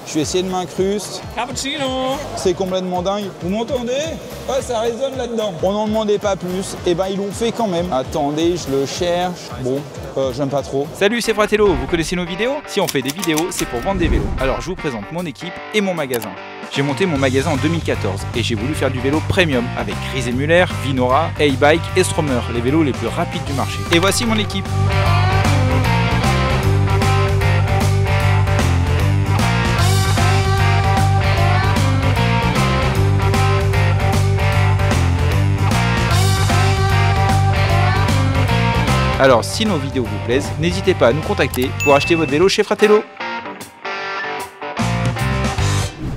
Je vais essayer de m'incruster. Cappuccino. C'est complètement dingue. Vous m'entendez? Ouais, ça résonne là-dedans. On n'en demandait pas plus. Et ben ils l'ont fait quand même. Attendez, je le cherche. Bon, j'aime pas trop. Salut, c'est Fratello. Vous connaissez nos vidéos? Si on fait des vidéos, c'est pour vendre des vélos. Alors je vous présente mon équipe et mon magasin. J'ai monté mon magasin en 2014 et j'ai voulu faire du vélo premium avec Grise & Müller, Vinora, A-Bike et Stromer, les vélos les plus rapides du marché. Et voici mon équipe. Alors si nos vidéos vous plaisent, n'hésitez pas à nous contacter pour acheter votre vélo chez Fratello.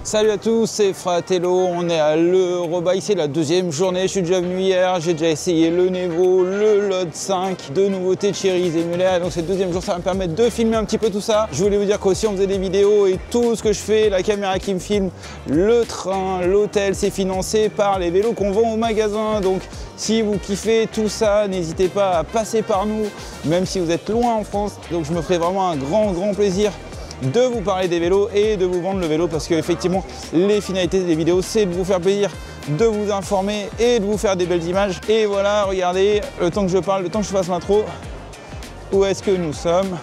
Salut à tous, c'est Fratello, on est à l'Eurobike, c'est la deuxième journée, je suis déjà venu hier, j'ai déjà essayé le Nevo, le Load 5, de nouveautés de chez Grise & Müller, donc c'est le deuxième jour, ça va me permettre de filmer un petit peu tout ça. Je voulais vous dire qu'aussi on faisait des vidéos et tout ce que je fais, la caméra qui me filme, le train, l'hôtel, c'est financé par les vélos qu'on vend au magasin, donc si vous kiffez tout ça, n'hésitez pas à passer par nous, même si vous êtes loin en France, donc je me ferai vraiment un grand plaisir de vous parler des vélos et de vous vendre le vélo parce qu'effectivement les finalités des vidéos c'est de vous faire plaisir, de vous informer et de vous faire des belles images. Et voilà, regardez, le temps que je parle, le temps que je fasse l'intro, où est-ce que nous sommes?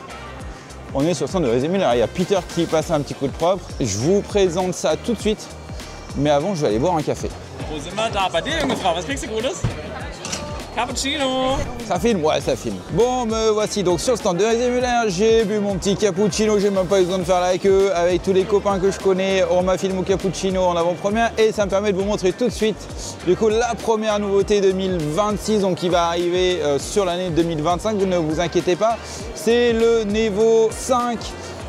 On est sur le stand de Grise & Müller, il y a Peter qui passe un petit coup de propre. Je vous présente ça tout de suite, mais avant je vais aller boire un café. Wo sind wir da? Bei dir, junge Frau. Was kriegst du Gutes? Cappuccino. Ça filme? Ouais, ça filme. Bon, me voici donc sur le stand de Grise & Müller. J'ai bu mon petit cappuccino, j'ai même pas eu besoin de faire la queue. Avec tous les copains que je connais, on m'a filmé mon cappuccino en avant-première et ça me permet de vous montrer tout de suite du coup la première nouveauté 2026, donc qui va arriver sur l'année 2025. Vous ne vous inquiétez pas, c'est le Nevo 5.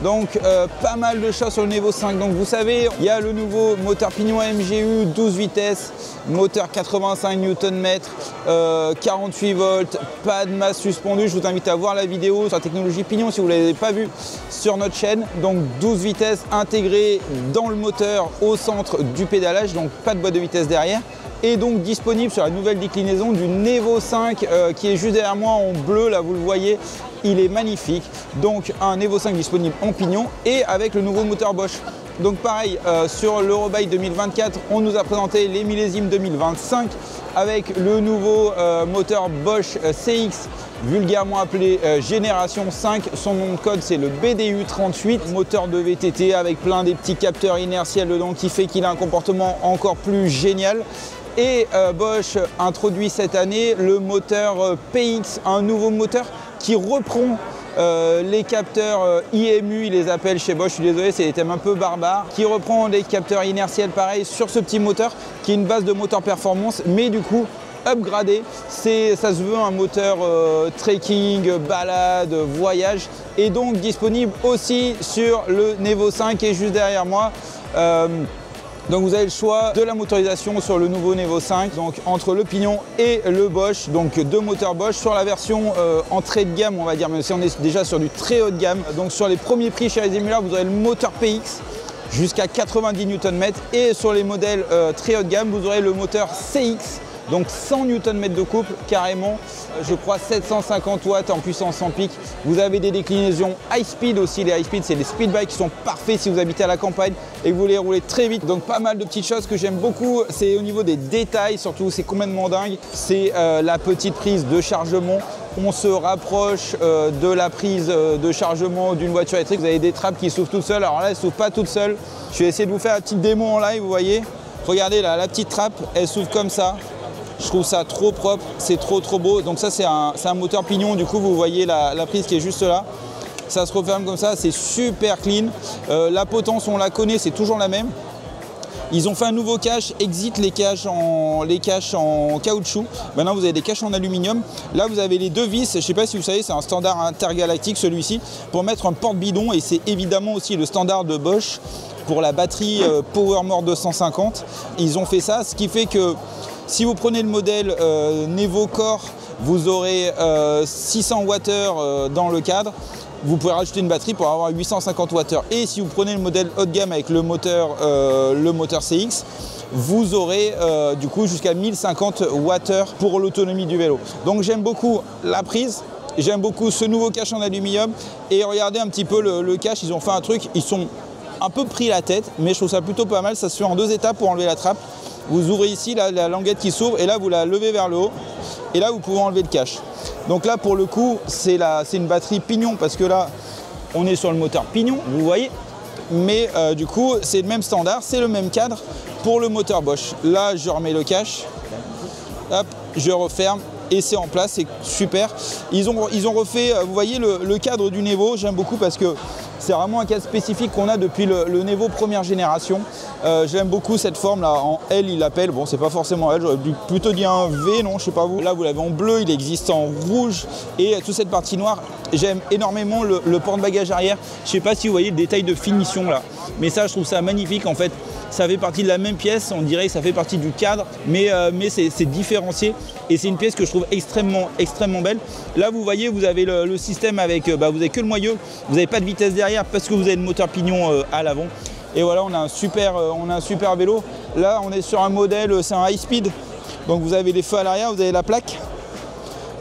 Donc pas mal de choses sur le Nevo 5. Donc vous savez, il y a le nouveau moteur pignon MGU 12 vitesses, moteur 85 Nm, 48 volts, pas de masse suspendue. Je vous invite à voir la vidéo sur la technologie pignon si vous ne l'avez pas vue sur notre chaîne. Donc 12 vitesses intégrées dans le moteur au centre du pédalage, donc pas de boîte de vitesse derrière. Et donc disponible sur la nouvelle déclinaison du Nevo 5 qui est juste derrière moi en bleu, là vous le voyez, il est magnifique. Donc un Nevo 5 disponible en pignon et avec le nouveau moteur Bosch. Donc pareil, sur l'Eurobike 2024, on nous a présenté les millésimes 2025 avec le nouveau moteur Bosch CX, vulgairement appelé Génération 5. Son nom de code c'est le BDU38, moteur de VTT avec plein des petits capteurs inertiels dedans qui fait qu'il a un comportement encore plus génial. Et Bosch introduit cette année le moteur PX, un nouveau moteur qui reprend les capteurs IMU, ils les appellent chez Bosch, je suis désolé, c'est des thèmes un peu barbares, qui reprend les capteurs inertiels pareil sur ce petit moteur qui est une base de moteur performance, mais du coup upgradé. Ça se veut un moteur trekking, balade, voyage, et donc disponible aussi sur le Nevo 5 qui est juste derrière moi. Donc vous avez le choix de la motorisation sur le nouveau Nevo 5, donc entre le pignon et le Bosch, donc deux moteurs Bosch. Sur la version entrée de gamme, on va dire, même si on est déjà sur du très haut de gamme, donc sur les premiers prix chez Grise & Müller, vous aurez le moteur PX jusqu'à 90 Nm, et sur les modèles très haut de gamme, vous aurez le moteur CX, donc 100 Nm de couple carrément, je crois 750 watts en puissance en pic. Vous avez des déclinaisons high speed aussi. Les high speed, c'est des speed bikes qui sont parfaits si vous habitez à la campagne et que vous voulez rouler très vite. Donc pas mal de petites choses que j'aime beaucoup, c'est au niveau des détails surtout, c'est complètement dingue. C'est la petite prise de chargement. On se rapproche de la prise de chargement d'une voiture électrique. Vous avez des trappes qui s'ouvrent toutes seules. Alors là, elles ne s'ouvrent pas toutes seules. Je vais essayer de vous faire la petite démo en live, vous voyez. Regardez là, la petite trappe, elle s'ouvre comme ça. Je trouve ça trop propre, c'est trop beau. Donc ça c'est un moteur pignon, du coup vous voyez la prise qui est juste là. Ça se referme comme ça, c'est super clean. La potence on la connaît, c'est toujours la même. Ils ont fait un nouveau cache, exit les caches en caoutchouc. Maintenant vous avez des caches en aluminium. Là vous avez les deux vis, je ne sais pas si vous savez, c'est un standard intergalactique celui-ci, pour mettre un porte-bidon, et c'est évidemment aussi le standard de Bosch pour la batterie PowerMore 250. Ils ont fait ça, ce qui fait que si vous prenez le modèle Nevo Core, vous aurez 600 Wh dans le cadre. Vous pouvez rajouter une batterie pour avoir 850 Wh. Et si vous prenez le modèle haut de gamme avec le moteur CX, vous aurez du coup jusqu'à 1050 Wh pour l'autonomie du vélo. Donc j'aime beaucoup la prise, j'aime beaucoup ce nouveau cache en aluminium. Et regardez un petit peu le cache, ils ont fait un truc, ils sont un peu pris la tête, mais je trouve ça plutôt pas mal. Ça se fait en 2 étapes pour enlever la trappe. Vous ouvrez ici la languette qui s'ouvre et là vous la levez vers le haut et là vous pouvez enlever le cache. Donc là pour le coup c'est une batterie pignon parce que là on est sur le moteur pignon, vous voyez. Mais du coup c'est le même standard, c'est le même cadre pour le moteur Bosch. Là je remets le cache, hop, je referme et c'est en place, c'est super. Ils ont refait, vous voyez le cadre du Nevo, j'aime beaucoup parce que c'est vraiment un cadre spécifique qu'on a depuis le Nevo première génération. J'aime beaucoup cette forme là, en L il l'appelle, bon c'est pas forcément L, j'aurais plutôt dit un V, non je sais pas vous. Là vous l'avez en bleu, il existe en rouge et toute cette partie noire. J'aime énormément le porte-bagages arrière. Je sais pas si vous voyez le détail de finition là, mais ça je trouve ça magnifique en fait. Ça fait partie de la même pièce, on dirait que ça fait partie du cadre, mais c'est différencié et c'est une pièce que je trouve extrêmement belle. Là vous voyez, vous avez le système avec, vous n'avez que le moyeu, vous n'avez pas de vitesse derrière parce que vous avez le moteur pignon à l'avant. Et voilà, on a un super vélo. Là on est sur un modèle, c'est un high speed, donc vous avez les feux à l'arrière, vous avez la plaque,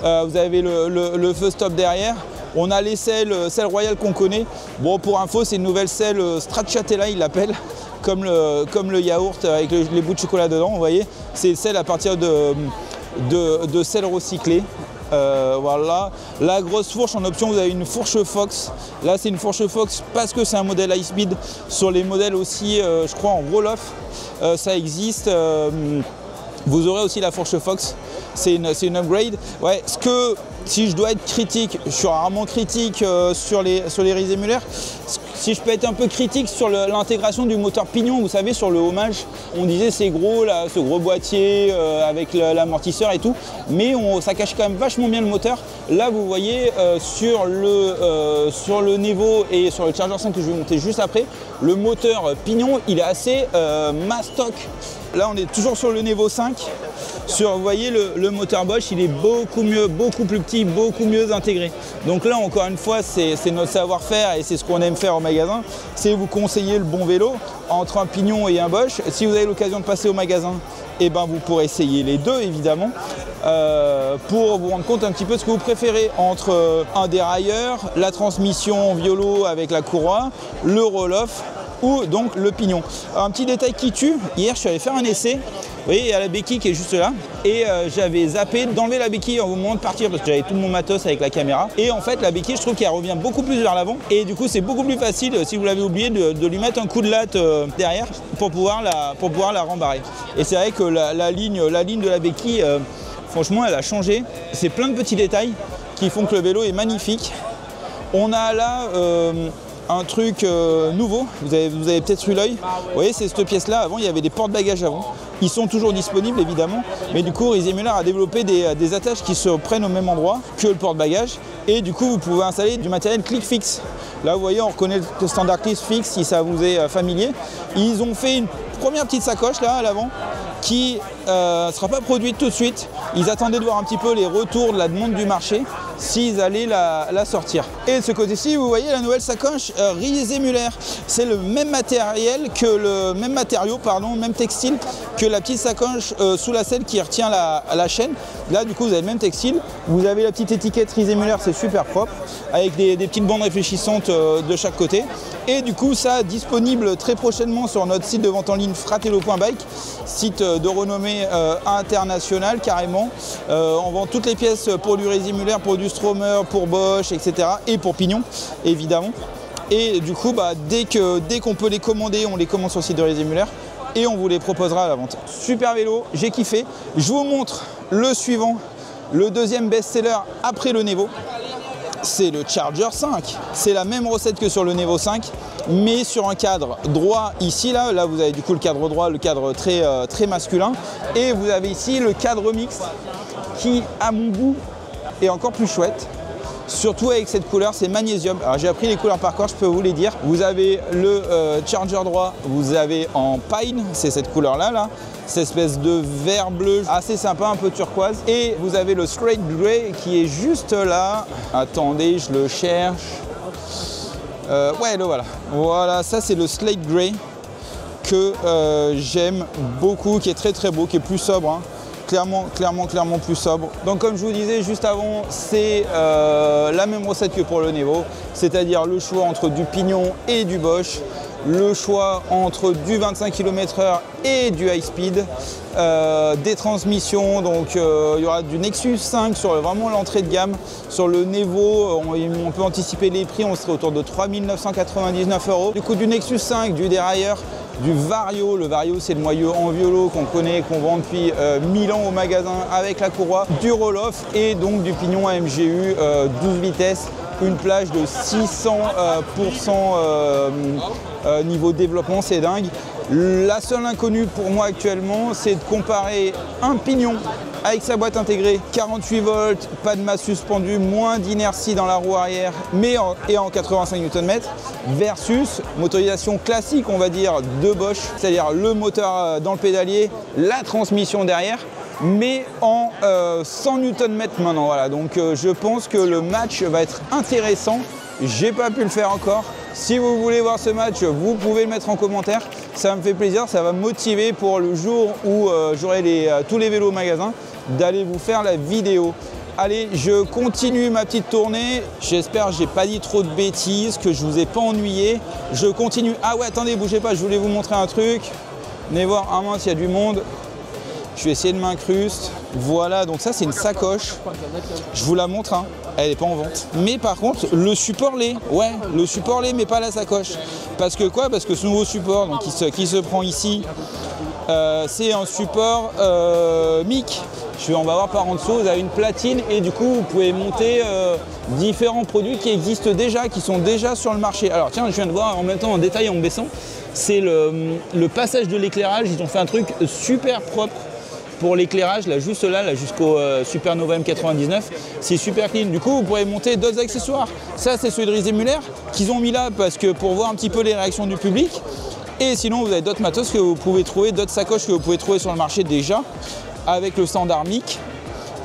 vous avez le feu stop derrière. On a les selles royales qu'on connaît. Bon, pour info, c'est une nouvelle selle Stracciatella, il l'appelle, comme le yaourt avec les bouts de chocolat dedans, vous voyez. C'est une selle à partir de selles recyclées. Voilà. La grosse fourche en option, vous avez une fourche Fox. Là, c'est une fourche Fox parce que c'est un modèle high speed. Sur les modèles aussi, je crois, en roll-off, ça existe. Vous aurez aussi la fourche Fox. C'est une upgrade. Ouais, si je dois être critique, je suis rarement critique sur les Riese Müller. Si je peux être un peu critique sur l'intégration du moteur pignon, vous savez, sur le hommage, on disait c'est gros, là, ce gros boîtier avec l'amortisseur et tout, mais ça cache quand même vachement bien le moteur. Là, vous voyez, sur le Nevo et sur le Charger 5 que je vais monter juste après, le moteur pignon, il est assez mastoc. Là, on est toujours sur le Nevo 5. Vous voyez, le moteur Bosch, il est beaucoup mieux, beaucoup plus petit, beaucoup mieux intégré. Donc là, encore une fois, c'est notre savoir-faire et c'est ce qu'on aime faire au magasin. C'est vous conseiller le bon vélo entre un pignon et un Bosch. Si vous avez l'occasion de passer au magasin, eh ben, vous pourrez essayer les deux, évidemment, pour vous rendre compte un petit peu de ce que vous préférez entre un dérailleur, la transmission Violo avec la courroie, le roll-off, ou donc le pignon. Un petit détail qui tue, hier je suis allé faire un essai, vous voyez il y a la béquille qui est juste là, et j'avais zappé d'enlever la béquille au moment de partir parce que j'avais tout mon matos avec la caméra, et en fait la béquille je trouve qu'elle revient beaucoup plus vers l'avant, et du coup c'est beaucoup plus facile si vous l'avez oublié de lui mettre un coup de latte derrière pour pouvoir la rembarrer. Et c'est vrai que la ligne de la béquille, franchement elle a changé, c'est plein de petits détails qui font que le vélo est magnifique. On a là un truc nouveau, vous avez peut-être eu l'œil. Vous voyez, c'est cette pièce-là. Avant, il y avait des porte-bagages avant. Ils sont toujours disponibles, évidemment. Mais du coup, Riese Müller a développé des attaches qui se prennent au même endroit que le porte-bagages. Et du coup, vous pouvez installer du matériel click fix. Là, vous voyez, on reconnaît le standard click fix si ça vous est familier. Ils ont fait une première petite sacoche là à l'avant qui ne sera pas produite tout de suite. Ils attendaient de voir un petit peu les retours de la demande du marché, s'ils allaient la sortir. Et de ce côté-ci, vous voyez la nouvelle sacoche Riese Müller. C'est le même matériel même textile que la petite sacoche sous la selle qui retient la chaîne. Là, du coup, vous avez le même textile. Vous avez la petite étiquette Riese Müller, c'est super propre, avec des petites bandes réfléchissantes de chaque côté. Et du coup, ça disponible très prochainement sur notre site de vente en ligne fratello.bike, site de renommée internationale carrément. On vend toutes les pièces pour du Riese Müller, pour du Stromer, pour Bosch, etc. et pour Pignon, évidemment. Et du coup, dès qu'on peut les commander, on les commande sur le site de Riese Müller et on vous les proposera à la vente. Super vélo, j'ai kiffé. Je vous montre le suivant, le deuxième best-seller après le Nevo. C'est le Charger 5. C'est la même recette que sur le Nevo 5, mais sur un cadre droit ici, là vous avez du coup le cadre droit, le cadre très masculin, et vous avez ici le cadre mixte qui, à mon goût, est encore plus chouette. Surtout avec cette couleur, c'est magnésium. Alors j'ai appris les couleurs par cœur, je peux vous les dire. Vous avez le Charger droit, vous avez en pine, c'est cette couleur-là, cette espèce de vert bleu assez sympa, un peu turquoise. Et vous avez le Straight Grey qui est juste là. Attendez, je le cherche. Ouais, le voilà. Voilà, ça c'est le Slate Grey que j'aime beaucoup, qui est très beau, qui est plus sobre. Hein. Clairement plus sobre. Donc comme je vous disais juste avant, c'est la même recette que pour le Nevo, c'est-à-dire le choix entre du Pignon et du Bosch. le choix entre du 25 km/h et du high speed, des transmissions, donc il y aura du Nexus 5 sur vraiment l'entrée de gamme. Sur le Nevo, on peut anticiper les prix, on serait autour de 3 999 €. Du coup du Nexus 5, du dérailleur, du Vario. Le Vario, c'est le moyeu en violo qu'on connaît, qu'on vend depuis 1000 ans au magasin avec la courroie, du roll-off et donc du pignon AMGU 12 vitesses, une plage de 600% niveau développement, c'est dingue. La seule inconnue pour moi actuellement, c'est de comparer un pignon avec sa boîte intégrée, 48 volts, pas de masse suspendue, moins d'inertie dans la roue arrière, mais en 85 Nm, versus motorisation classique, on va dire, de Bosch, c'est-à-dire le moteur dans le pédalier, la transmission derrière, mais en 100 Nm maintenant. Voilà. Donc je pense que le match va être intéressant. J'ai pas pu le faire encore. Si vous voulez voir ce match, vous pouvez le mettre en commentaire. Ça me fait plaisir, ça va me motiver pour le jour où j'aurai tous les vélos au magasin, d'aller vous faire la vidéo. Allez, je continue ma petite tournée. J'espère que j'ai pas dit trop de bêtises, que je vous ai pas ennuyé. Je continue. Ah ouais, attendez, bougez pas, je voulais vous montrer un truc. Venez voir, ah mince, il y a du monde. Je vais essayer de m'incruster. Voilà, donc ça c'est une sacoche. Je vous la montre, hein. Elle n'est pas en vente. Mais par contre, le support l'est. Ouais, le support l'est, mais pas la sacoche. Parce que quoi? Parce que ce nouveau support donc, qui se prend ici, c'est un support MIC. On va voir par en dessous, vous avez une platine et du coup vous pouvez monter différents produits qui existent déjà, qui sont déjà sur le marché. Alors tiens, je viens de voir en même temps en détail en baissant, c'est le passage de l'éclairage. Ils ont fait un truc super propre pour l'éclairage, là juste là jusqu'au Supernova M99, c'est super clean. Du coup, vous pourrez monter d'autres accessoires. Ça, c'est celui de Rise Muller qu'ils ont mis là parce que pour voir un petit peu les réactions du public. Et sinon, vous avez d'autres matos que vous pouvez trouver, d'autres sacoches que vous pouvez trouver sur le marché déjà avec le standard MIC.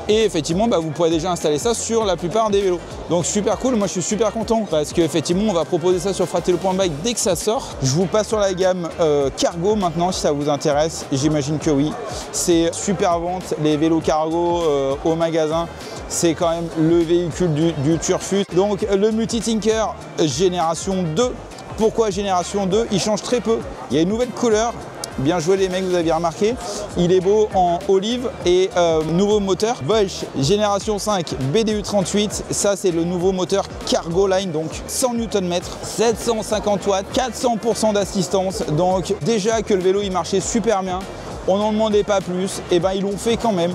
Et effectivement, vous pourrez déjà installer ça sur la plupart des vélos. Donc super cool, moi je suis super content parce qu'effectivement on va proposer ça sur Fratello.bike dès que ça sort. Je vous passe sur la gamme Cargo maintenant si ça vous intéresse, j'imagine que oui. C'est super vente, les vélos Cargo au magasin, c'est quand même le véhicule du Turfus. Donc le Multi-Tinker génération 2. Pourquoi génération 2? Il change très peu, il y a une nouvelle couleur. Bien joué les mecs, vous avez remarqué. Il est beau en olive et nouveau moteur Bosch génération 5 BDU 38. Ça c'est le nouveau moteur Cargo Line, donc 100 Nm, 750 watts, 400% d'assistance. Donc déjà que le vélo il marchait super bien, on n'en demandait pas plus, et ils l'ont fait quand même.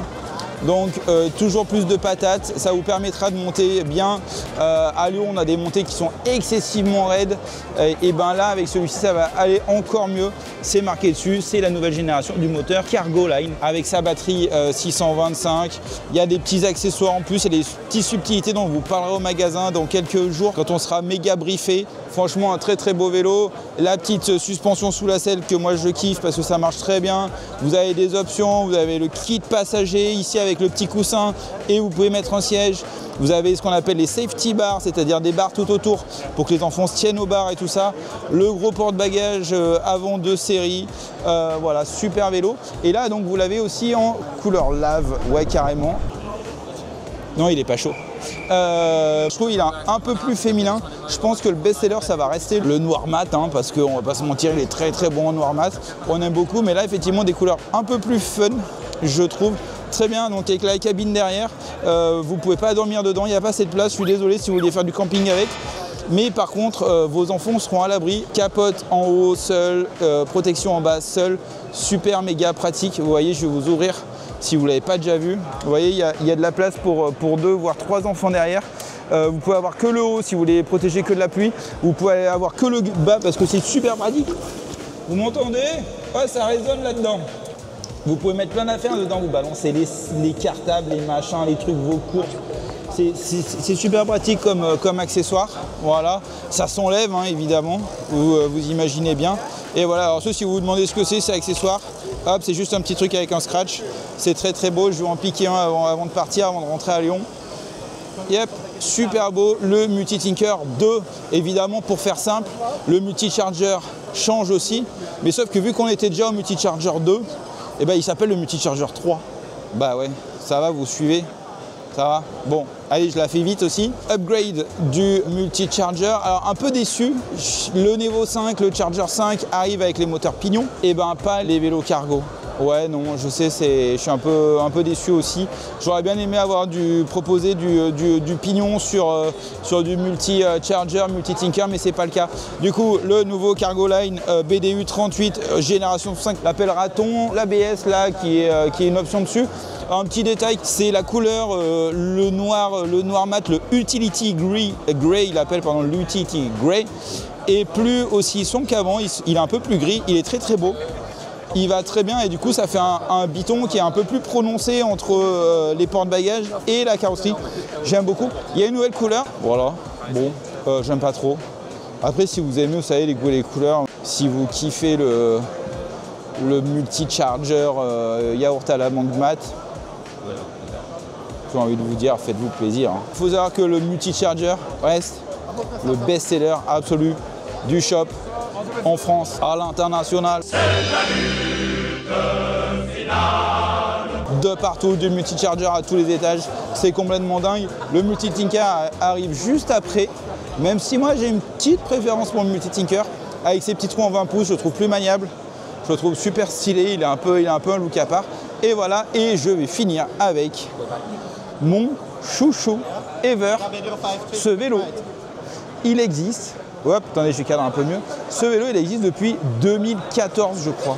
Donc toujours plus de patates, ça vous permettra de monter bien. À Lyon on a des montées qui sont excessivement raides, et là avec celui-ci ça va aller encore mieux. C'est marqué dessus, c'est la nouvelle génération du moteur Cargo Line avec sa batterie 625. Il y a des petits accessoires en plus et des petites subtilités dont vous parlerez au magasin dans quelques jours quand on sera méga briefé. Franchement un très beau vélo. La petite suspension sous la selle que moi je kiffe parce que ça marche très bien. Vous avez des options, vous avez le kit passager ici avec le petit coussin et vous pouvez mettre un siège. Vous avez ce qu'on appelle les safety bars, c'est-à-dire des barres tout autour pour que les enfants se tiennent aux barres et tout ça. Le gros porte-bagages avant de série. Voilà, super vélo. Et là donc vous l'avez aussi en couleur lave, ouais carrément. Non, il est pas chaud. Je trouve qu'il est un peu plus féminin. Je pense que le best-seller ça va rester le noir mat, hein, parce qu'on va pas se mentir, il est très bon en noir mat. On aime beaucoup, mais là effectivement des couleurs un peu plus fun, je trouve. Très bien, donc avec la cabine derrière, vous ne pouvez pas dormir dedans, il n'y a pas assez de place, je suis désolé si vous voulez faire du camping avec. Mais par contre, vos enfants seront à l'abri. Capote en haut seul, protection en bas seul, super méga pratique. Vous voyez, je vais vous ouvrir si vous ne l'avez pas déjà vu. Vous voyez, il y a de la place pour 2 voire 3 enfants derrière. Vous pouvez avoir que le haut si vous voulez protéger que de la pluie. Vous pouvez avoir que le bas parce que c'est super pratique. Vous m'entendez? Ouais, ça résonne là-dedans. Vous pouvez mettre plein d'affaires dedans, vous balancez les cartables, les machins, les trucs, vos courses. C'est super pratique comme accessoire. Voilà, ça s'enlève hein, évidemment, vous imaginez bien. Et voilà, alors si vous vous demandez ce que c'est accessoire, hop, c'est juste un petit truc avec un scratch. C'est très beau, je vais en piquer un avant de partir, avant de rentrer à Lyon. Yep, super beau, le Multi-Tinker 2, évidemment pour faire simple. Le Multi-Charger change aussi, mais sauf que vu qu'on était déjà au Multi-Charger 2, il s'appelle le Multi-Charger 3. Bah ouais, ça va, vous suivez. Ça va? Bon, allez, je la fais vite aussi. Upgrade du multi-charger. Alors, un peu déçu, le Nevo 5, le Charger 5 arrive avec les moteurs pignons, et ben pas les vélos cargo. Ouais, non, je sais, je suis un peu déçu aussi. J'aurais bien aimé avoir proposer du pignon sur du multi-charger, multi-tinker, mais c'est pas le cas. Du coup, le nouveau Cargo Line BDU 38 génération 5, l'appel raton, l'ABS là qui est une option dessus. Un petit détail, c'est la couleur, le noir mat, le Utility Grey, il l'appelle pendant l'Utility Grey, et plus aussi sombre qu'avant, il est un peu plus gris, il est très très beau. Il va très bien et du coup ça fait un biton qui est un peu plus prononcé entre les porte-bagages et la carrosserie. J'aime beaucoup. Il y a une nouvelle couleur. Voilà. Bon, j'aime pas trop. Après si vous aimez, vous savez, les goûts et les couleurs, si vous kiffez le multi-charger yaourt à la mangue mat, j'ai envie de vous dire, faites-vous plaisir. Il faut savoir que le multi-charger reste le best-seller absolu du shop en France, à l'international. De partout, du multi-charger à tous les étages, c'est complètement dingue. Le multi-tinker arrive juste après, même si moi j'ai une petite préférence pour le multi-tinker. Avec ses petits trous en 20 pouces, je le trouve plus maniable, je le trouve super stylé, il a un peu un look à part. Et voilà, et je vais finir avec mon chouchou ever, ce vélo. Il existe. Hop, attendez, je cadre un peu mieux. Ce vélo, il existe depuis 2014, je crois.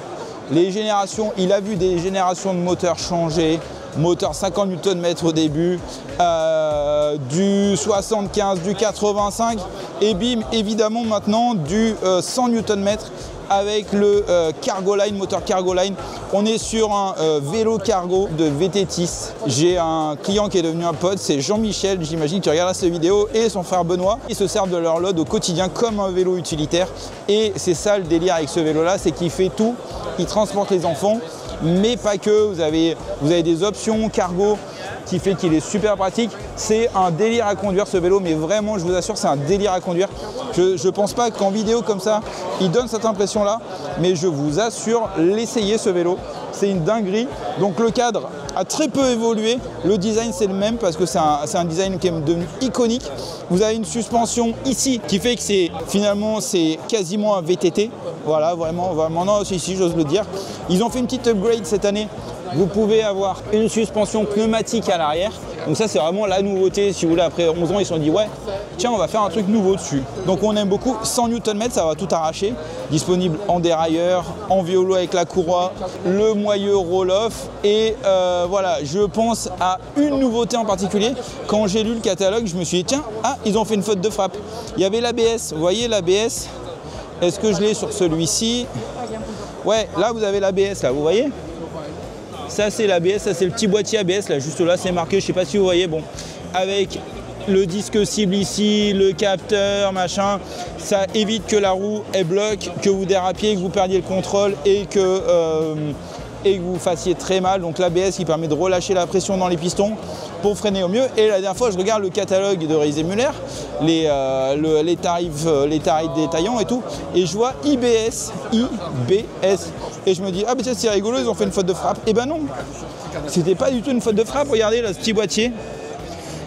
Les générations, il a vu des générations de moteurs changer. Moteur 50 Nm au début, du 75, du 85, et bim, évidemment maintenant du 100 Nm avec le Cargo Line, moteur Cargo Line. On est sur un vélo cargo de VTTIS. J'ai un client qui est devenu un pote, c'est Jean-Michel, j'imagine, qui regardera cette vidéo, et son frère Benoît. Ils se servent de leur load au quotidien comme un vélo utilitaire. Et c'est ça le délire avec ce vélo-là, c'est qu'il fait tout. Il transporte les enfants, mais pas que. Vous avez des options cargo qui fait qu'il est super pratique. C'est un délire à conduire ce vélo, mais vraiment, je vous assure, c'est un délire à conduire. Je ne pense pas qu'en vidéo comme ça, il donne cette impression-là, mais je vous assure, l'essayer ce vélo, c'est une dinguerie. Donc le cadre a très peu évolué, le design c'est le même parce que c'est un design qui est devenu iconique. Vous avez une suspension ici qui fait que finalement c'est quasiment un VTT. Voilà, vraiment, non, si, j'ose le dire. Ils ont fait une petite upgrade cette année. Vous pouvez avoir une suspension pneumatique à l'arrière. Donc ça, c'est vraiment la nouveauté. Si vous voulez, après 11 ans, ils se sont dit, ouais, tiens, on va faire un truc nouveau dessus. Donc on aime beaucoup. 100 Nm, ça va tout arracher. Disponible en dérailleur, en vélo avec la courroie, le moyeu roll-off. Et voilà, je pense à une nouveauté en particulier. Quand j'ai lu le catalogue, je me suis dit, tiens, ils ont fait une faute de frappe. Il y avait l'ABS. Vous voyez l'ABS? Est-ce que je l'ai sur celui-ci? Ouais, là, vous avez l'ABS, là, vous voyez? Ça c'est l'ABS, ça c'est le petit boîtier ABS, là juste là c'est marqué, je sais pas si vous voyez, bon, avec le disque cible ici, le capteur, machin, ça évite que la roue elle bloque, que vous dérapiez, que vous perdiez le contrôle et que vous fassiez très mal. Donc l'ABS qui permet de relâcher la pression dans les pistons pour freiner au mieux. Et la dernière fois je regarde le catalogue de Riese Müller, les tarifs détaillants et tout, et je vois IBS, et je me dis, ah mais c'est rigolo, ils ont fait une faute de frappe. Et ben non, c'était pas du tout une faute de frappe. Regardez là, ce petit boîtier,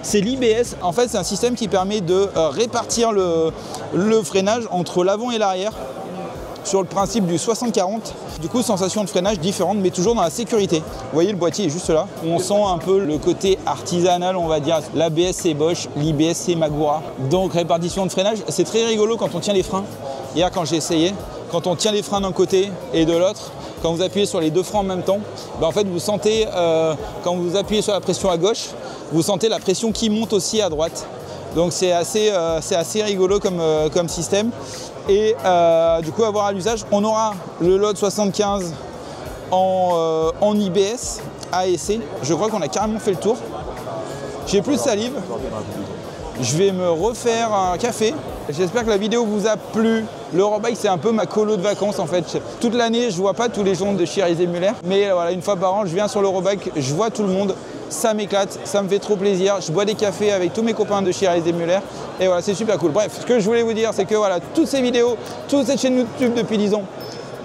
c'est l'IBS. En fait c'est un système qui permet de répartir le freinage entre l'avant et l'arrière sur le principe du 60-40. Du coup, sensation de freinage différente, mais toujours dans la sécurité. Vous voyez, le boîtier est juste là. On sent un peu le côté artisanal, on va dire. L'ABS, c'est Bosch, l'IBS, c'est Magura. Donc, répartition de freinage, c'est très rigolo quand on tient les freins. Hier, quand j'ai essayé, quand on tient les freins d'un côté et de l'autre, quand vous appuyez sur les deux freins en même temps, ben en fait, vous sentez, quand vous appuyez sur la pression à gauche, vous sentez la pression qui monte aussi à droite. Donc, c'est assez rigolo comme système. Et du coup, à voir à l'usage, on aura le Load 75 en IBS, AEC. Je crois qu'on a carrément fait le tour. J'ai plus de salive. Je vais me refaire un café. J'espère que la vidéo vous a plu. L'Eurobike, c'est un peu ma colo de vacances en fait. Toute l'année, je ne vois pas tous les gens de chez Riese Müller. Mais voilà, une fois par an, je viens sur l'Eurobike, je vois tout le monde. Ça m'éclate, ça me fait trop plaisir. Je bois des cafés avec tous mes copains de chez Riese Müller. Et voilà, c'est super cool. Bref, ce que je voulais vous dire, c'est que voilà, toutes ces vidéos, toute cette chaîne YouTube depuis 10 ans,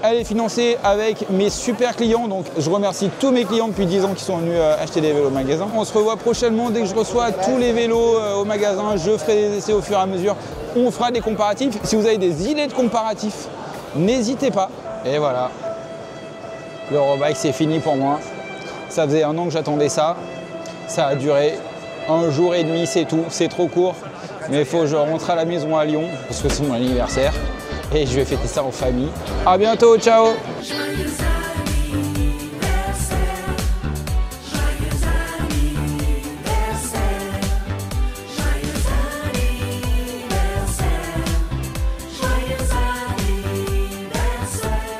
Elle est financée avec mes super clients, donc je remercie tous mes clients depuis 10 ans qui sont venus acheter des vélos au magasin. On se revoit prochainement dès que je reçois tous les vélos au magasin. Je ferai des essais au fur et à mesure. On fera des comparatifs. Si vous avez des idées de comparatifs, n'hésitez pas. Et voilà, l'Eurobike c'est fini pour moi. Ça faisait 1 an que j'attendais ça. Ça a duré 1 jour et demi, c'est tout. C'est trop court. Mais il faut que je rentre à la maison à Lyon parce que c'est mon anniversaire. Et je vais fêter ça en famille. A bientôt, ciao!